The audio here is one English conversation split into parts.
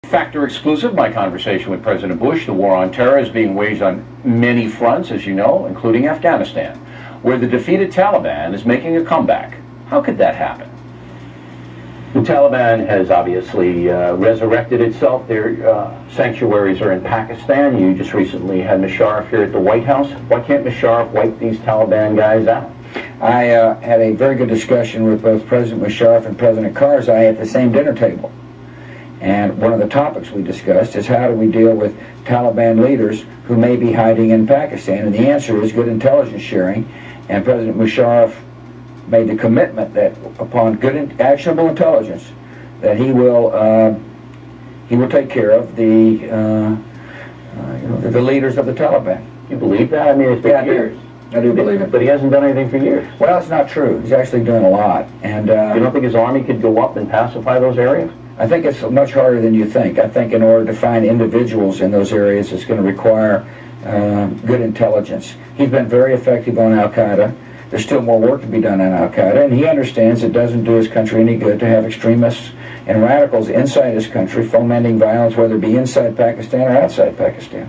Factor exclusive, my conversation with President Bush. The war on terror is being waged on many fronts, as you know, including Afghanistan, where the defeated Taliban is making a comeback. How could that happen? The Taliban has obviously resurrected itself. Their sanctuaries are in Pakistan. You just recently had Musharraf here at the White House. Why can't Musharraf wipe these Taliban guys out? I had a very good discussion with both President Musharraf and President Karzai at the same dinner table. And one of the topics we discussed is how do we deal with Taliban leaders who may be hiding in Pakistan. And the answer is good intelligence sharing. And President Musharraf made the commitment that upon good actionable intelligence that he will take care of the leaders of the Taliban. You believe that? I mean, it's been years. I do believe it. But he hasn't done anything for years. Well, it's not true. He's actually doing a lot. And you don't think his army could go up and pacify those areas? I think it's much harder than you think. I think in order to find individuals in those areas, it's going to require good intelligence. He's been very effective on Al-Qaeda. There's still more work to be done on Al-Qaeda, and he understands it doesn't do his country any good to have extremists and radicals inside his country fomenting violence, whether it be inside Pakistan or outside Pakistan.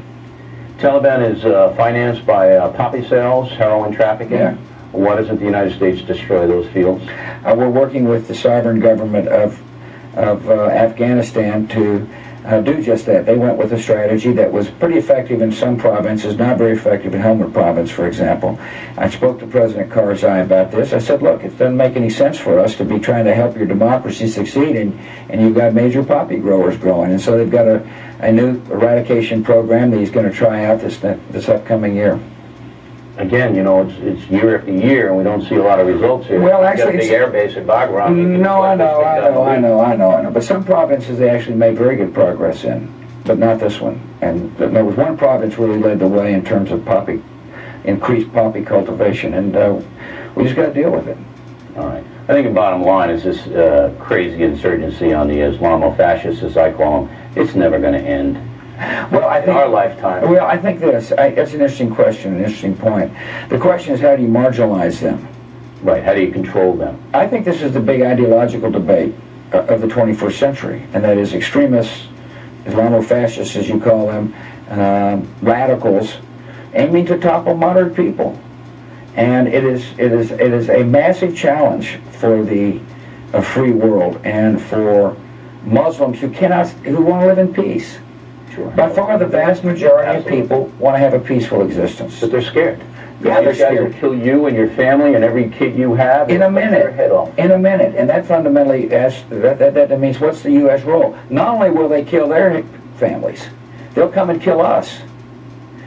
Taliban is financed by poppy sales, heroin trafficking. Yeah. Why doesn't the United States destroy those fields? We're working with the sovereign government of Afghanistan to do just that. They went with a strategy that was pretty effective in some provinces, not very effective in Helmand province, for example. I spoke to President Karzai about this. I said, look, it doesn't make any sense for us to be trying to help your democracy succeed, and you've got major poppy growers growing. And so they've got a new eradication program that he's going to try out this upcoming year. Again, you know, it's year after year, and we don't see a lot of results here. Well, actually, the air base at Bagram. No, I know. But some provinces they actually made very good progress in, but not this one. And there was one province really led the way in terms of increased poppy cultivation, and we just got to deal with it. All right. I think the bottom line is this crazy insurgency on the Islamo-fascists, as I call them. It's never going to end. Well, I think our lifetime. Well, I think that's an interesting question, an interesting point. The question is, how do you marginalize them? Right. How do you control them? I think this is the big ideological debate of the 21st century, and that is extremists, Islamo-fascists, as you call them, radicals, aiming to topple moderate people. And it is a massive challenge for the free world and for Muslims who want to live in peace. Sure. By far, the vast majority of people want to have a peaceful existence. But they're scared. Yeah, they're scared. Guys will kill you and your family and every kid you have. In a minute. In a minute. And that fundamentally, that means what's the U.S. role? Not only will they kill their families, they'll come and kill us.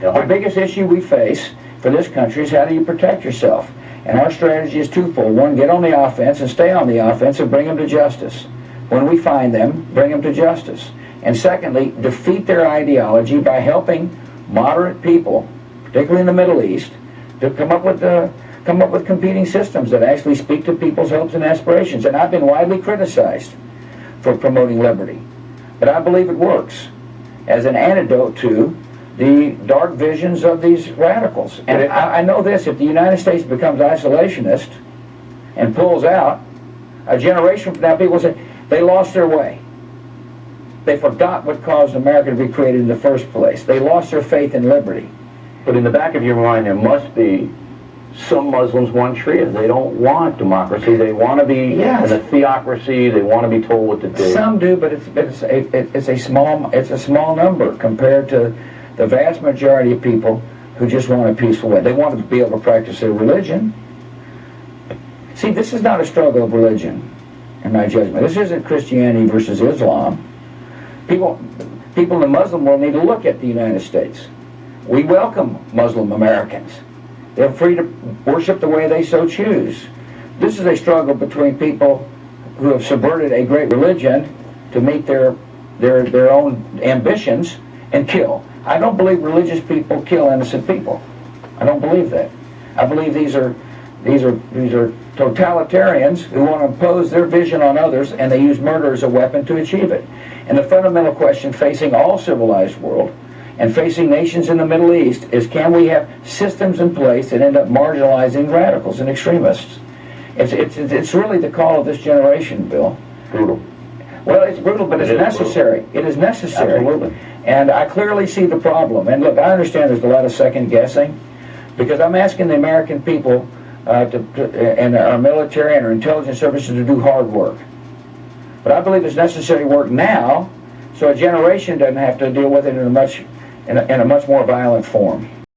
The biggest issue we face for this country is how do you protect yourself? And our strategy is twofold. One, get on the offense and stay on the offense and bring them to justice. When we find them, bring them to justice. And secondly, defeat their ideology by helping moderate people, particularly in the Middle East, to come up with competing systems that actually speak to people's hopes and aspirations. And I've been widely criticized for promoting liberty, but I believe it works as an antidote to the dark visions of these radicals. And I know this: if the United States becomes isolationist and pulls out, a generation from now, people say they lost their way. They forgot what caused America to be created in the first place. They lost their faith in liberty. But in the back of your mind, there must be some Muslims want Sharia. They don't want democracy. They want to be in a theocracy. They want to be told what to do. Some do, but it's a small number compared to the vast majority of people who just want a peaceful way. They want to be able to practice their religion. See, this is not a struggle of religion, in my judgment. This isn't Christianity versus Islam. People in the Muslim world need to look at the United States. We welcome Muslim Americans. They're free to worship the way they so choose. This is a struggle between people who have subverted a great religion to meet their own ambitions and kill. I don't believe religious people kill innocent people. I don't believe that. I believe these are totalitarians who want to impose their vision on others, and they use murder as a weapon to achieve it. And the fundamental question facing all civilized world and facing nations in the Middle East is, can we have systems in place that end up marginalizing radicals and extremists? It's really the call of this generation, Bill. Brutal. Well, it's brutal, but It it's is necessary. It is necessary. Absolutely. And I clearly see the problem. And look, I understand there's a lot of second guessing, because I'm asking the American people and our military and our intelligence services to do hard work. But I believe it's necessary work now, so a generation doesn't have to deal with it in a much more violent form.